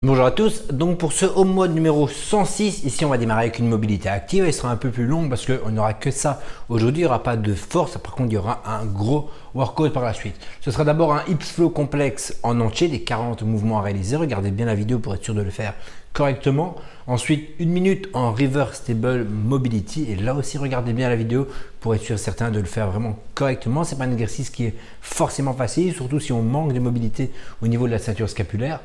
Bonjour à tous, donc pour ce home mode numéro 106, ici on va démarrer avec une mobilité active. Elle sera un peu plus longue parce qu'on n'aura que ça aujourd'hui, il n'y aura pas de force, par contre il y aura un gros workout par la suite. Ce sera d'abord un hips flow complexe en entier, des 40 mouvements à réaliser, regardez bien la vidéo pour être sûr de le faire correctement. Ensuite, 1 minute en reverse stable mobility et là aussi regardez bien la vidéo pour être sûr certain de le faire vraiment correctement. C'est pas un exercice qui est forcément facile, surtout si on manque de mobilité au niveau de la ceinture scapulaire.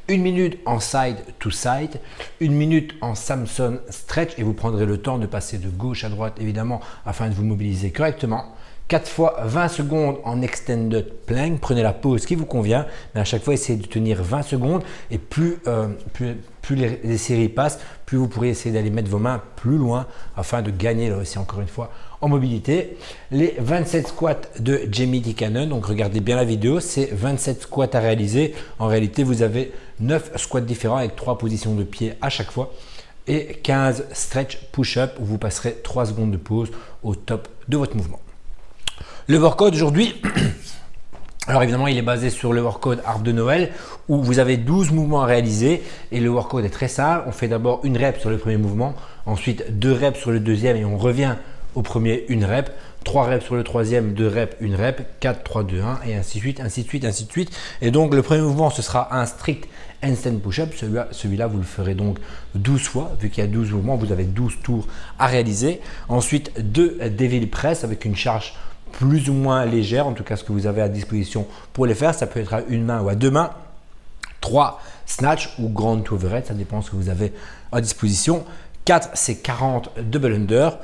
1 minute en side to side, 1 minute en Samson stretch et vous prendrez le temps de passer de gauche à droite évidemment afin de vous mobiliser correctement. 4 fois 20 secondes en extended plank, prenez la pause qui vous convient, mais à chaque fois essayez de tenir 20 secondes et plus les séries passent, plus vous pourrez essayer d'aller mettre vos mains plus loin afin de gagner là aussi encore une fois en mobilité. Les 27 squats de Jamie Tikkanen, donc regardez bien la vidéo, c'est 27 squats à réaliser. En réalité, vous avez 9 squats différents avec 3 positions de pied à chaque fois et 15 stretch push-up où vous passerez 3 secondes de pause au top de votre mouvement. Le workout aujourd'hui, alors évidemment il est basé sur le workout Arbre de Noël où vous avez 12 mouvements à réaliser et le workout est très simple. On fait d'abord une rep sur le premier mouvement, ensuite 2 reps sur le deuxième et on revient au premier 1 rep, 3 reps sur le troisième, 2 reps, 1 rep, 4, 3, 2, 1 et ainsi de suite, ainsi de suite, ainsi de suite. Et donc le premier mouvement ce sera un strict handstand push-up, celui-là vous le ferez donc 12 fois, vu qu'il y a 12 mouvements, vous avez 12 tours à réaliser. Ensuite 2 devil press avec une charge plus ou moins légère, en tout cas ce que vous avez à disposition pour les faire, ça peut être à une main ou à deux mains. 3 snatch ou ground to overhead, ça dépend ce que vous avez à disposition. 4 c'est 40 double under,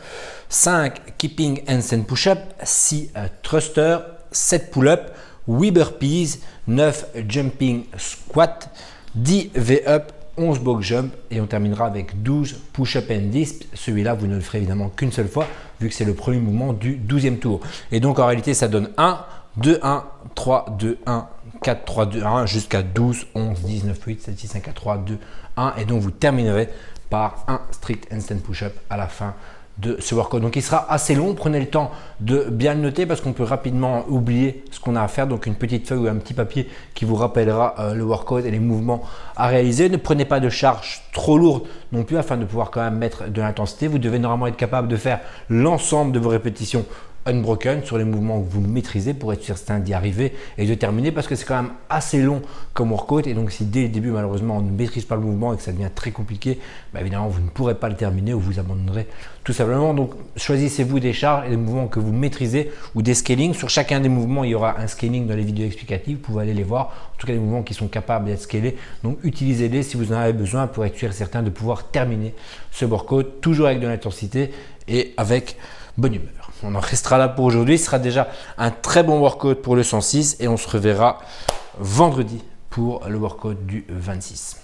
5 keeping handstand push-up, 6 thruster, 7 pull-up, 8 burpees, 9 jumping squat, 10 V-up, 11 box jump et on terminera avec 12 push-up and dips. Celui-là, vous ne le ferez évidemment qu'une seule fois vu que c'est le premier mouvement du 12e tour. Et donc en réalité, ça donne 1, 2, 1, 3, 2, 1, 4, 3, 2, 1 jusqu'à 12, 11, 10, 9, 8, 7, 6, 5, 4, 3, 2, 1 et donc vous terminerez par un strict handstand push-up à la fin de ce workout. Donc il sera assez long, prenez le temps de bien le noter parce qu'on peut rapidement oublier ce qu'on a à faire. Donc une petite feuille ou un petit papier qui vous rappellera le workout et les mouvements à réaliser. Ne prenez pas de charge trop lourde non plus afin de pouvoir quand même mettre de l'intensité. Vous devez normalement être capable de faire l'ensemble de vos répétitions unbroken sur les mouvements que vous maîtrisez pour être certain d'y arriver et de terminer parce que c'est quand même assez long comme workout et donc si dès le début malheureusement on ne maîtrise pas le mouvement et que ça devient très compliqué, évidemment vous ne pourrez pas le terminer ou vous abandonnerez tout simplement. Donc choisissez-vous des charges et des mouvements que vous maîtrisez ou des scalings. Sur chacun des mouvements il y aura un scaling dans les vidéos explicatives, vous pouvez aller les voir, en tout cas les mouvements qui sont capables d'être scalés, donc utilisez-les si vous en avez besoin pour être certain de pouvoir terminer ce workout toujours avec de l'intensité et avec bonne humeur. On en restera là pour aujourd'hui. Ce sera déjà un très bon workout pour le 106 et on se reverra vendredi pour le workout du 26.